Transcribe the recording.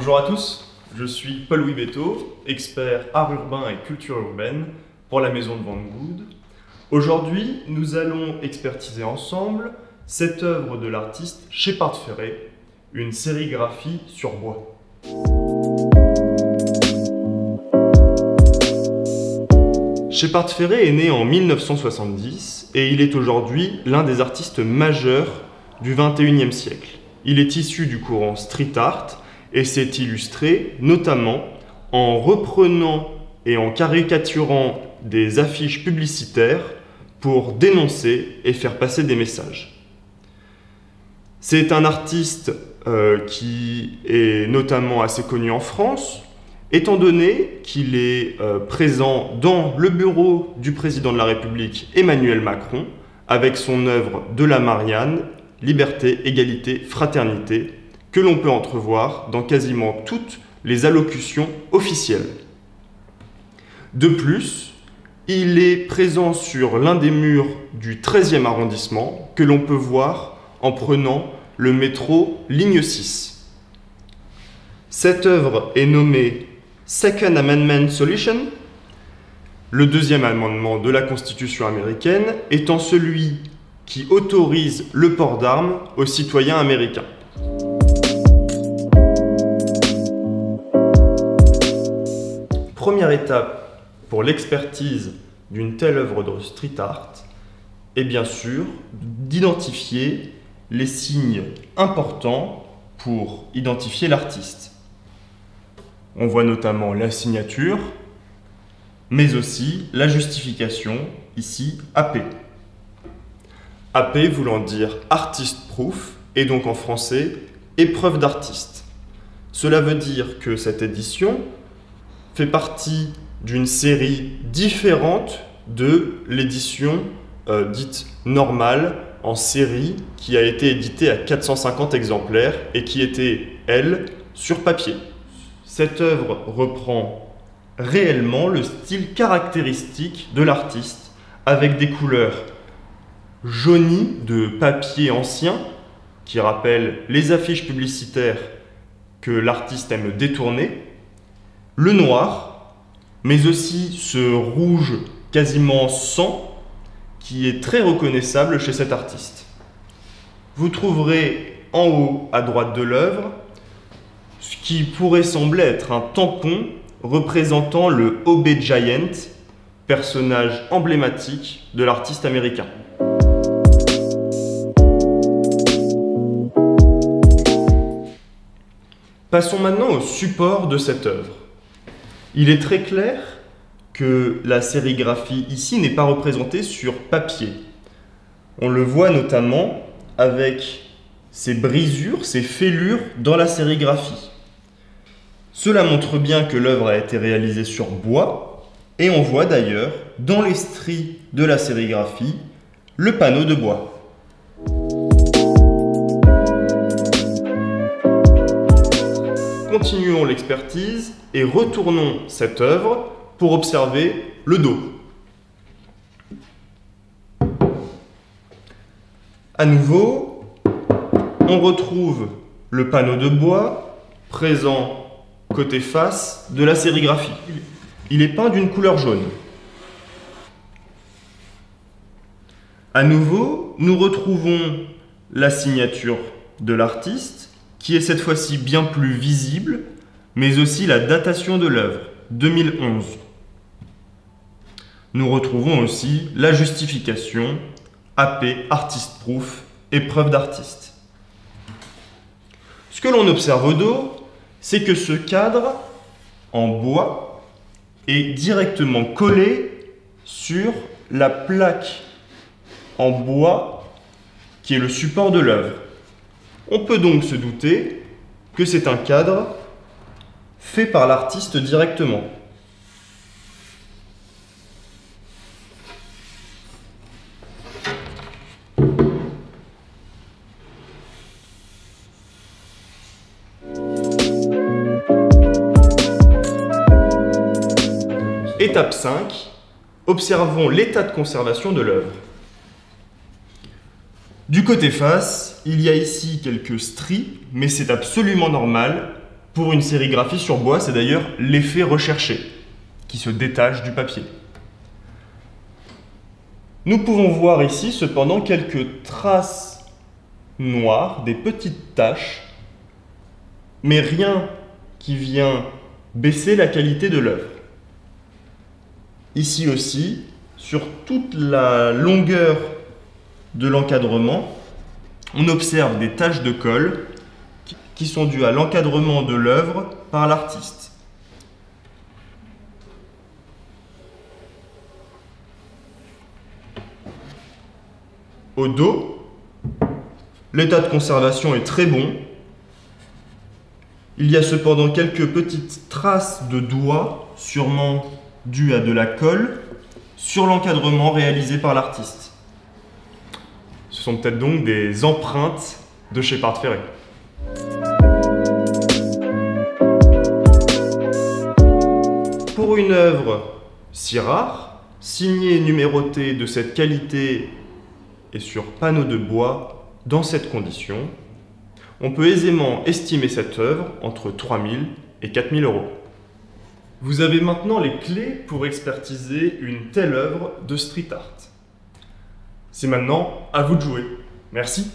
Bonjour à tous, je suis Paul-Louis Betteau, expert art urbain et culture urbaine pour la maison de Van Gogh. Aujourd'hui, nous allons expertiser ensemble cette œuvre de l'artiste Shepard Fairey, une sérigraphie sur bois. Shepard Fairey est né en 1970 et il est aujourd'hui l'un des artistes majeurs du XXIe siècle. Il est issu du courant street art et s'est illustré notamment en reprenant et en caricaturant des affiches publicitaires pour dénoncer et faire passer des messages. C'est un artiste qui est notamment assez connu en France, étant donné qu'il est présent dans le bureau du président de la République Emmanuel Macron avec son œuvre De la Marianne, Liberté, Égalité, Fraternité, que l'on peut entrevoir dans quasiment toutes les allocutions officielles. De plus, il est présent sur l'un des murs du 13e arrondissement que l'on peut voir en prenant le métro ligne 6. Cette œuvre est nommée Second Amendment Solution, le deuxième amendement de la Constitution américaine étant celui qui autorise le port d'armes aux citoyens américains. Première étape pour l'expertise d'une telle œuvre de street art est bien sûr d'identifier les signes importants pour identifier l'artiste. On voit notamment la signature, mais aussi la justification, ici AP. AP voulant dire Artist Proof, et donc en français, épreuve d'artiste. Cela veut dire que cette édition fait partie d'une série différente de l'édition dite normale en série qui a été éditée à 450 exemplaires et qui était, elle, sur papier. Cette œuvre reprend réellement le style caractéristique de l'artiste avec des couleurs jaunies de papier ancien qui rappellent les affiches publicitaires que l'artiste aime détourner, le noir, mais aussi ce rouge quasiment sang qui est très reconnaissable chez cet artiste. Vous trouverez en haut à droite de l'œuvre ce qui pourrait sembler être un tampon représentant le Obey Giant, personnage emblématique de l'artiste américain. Passons maintenant au support de cette œuvre. Il est très clair que la sérigraphie ici n'est pas représentée sur papier. On le voit notamment avec ces brisures, ces fêlures dans la sérigraphie. Cela montre bien que l'œuvre a été réalisée sur bois et on voit d'ailleurs dans les stries de la sérigraphie le panneau de bois. Continuons l'expertise et retournons cette œuvre pour observer le dos. À nouveau, on retrouve le panneau de bois présent côté face de la sérigraphie. Il est peint d'une couleur jaune. À nouveau, nous retrouvons la signature de l'artiste qui est cette fois-ci bien plus visible, mais aussi la datation de l'œuvre, 2011. Nous retrouvons aussi la justification, AP, Artist Proof, épreuve d'artiste. Ce que l'on observe au dos, c'est que ce cadre en bois est directement collé sur la plaque en bois qui est le support de l'œuvre. On peut donc se douter que c'est un cadre fait par l'artiste directement. Étape 5, observons l'état de conservation de l'œuvre. Du côté face, il y a ici quelques stries, mais c'est absolument normal Pour une sérigraphie sur bois, c'est d'ailleurs l'effet recherché qui se détache du papier. Nous pouvons voir ici cependant quelques traces noires, des petites taches, mais rien qui vient baisser la qualité de l'œuvre. Ici aussi, sur toute la longueur de l'encadrement, on observe des taches de colle qui sont dues à l'encadrement de l'œuvre par l'artiste. Au dos, l'état de conservation est très bon. Il y a cependant quelques petites traces de doigts, sûrement dues à de la colle, sur l'encadrement réalisé par l'artiste. Ce sont peut-être donc des empreintes de Shepard Fairey. Pour une œuvre si rare, signée et numérotée de cette qualité et sur panneau de bois, dans cette condition, on peut aisément estimer cette œuvre entre 3 000 et 4 000 euros. Vous avez maintenant les clés pour expertiser une telle œuvre de street art. C'est maintenant à vous de jouer. Merci.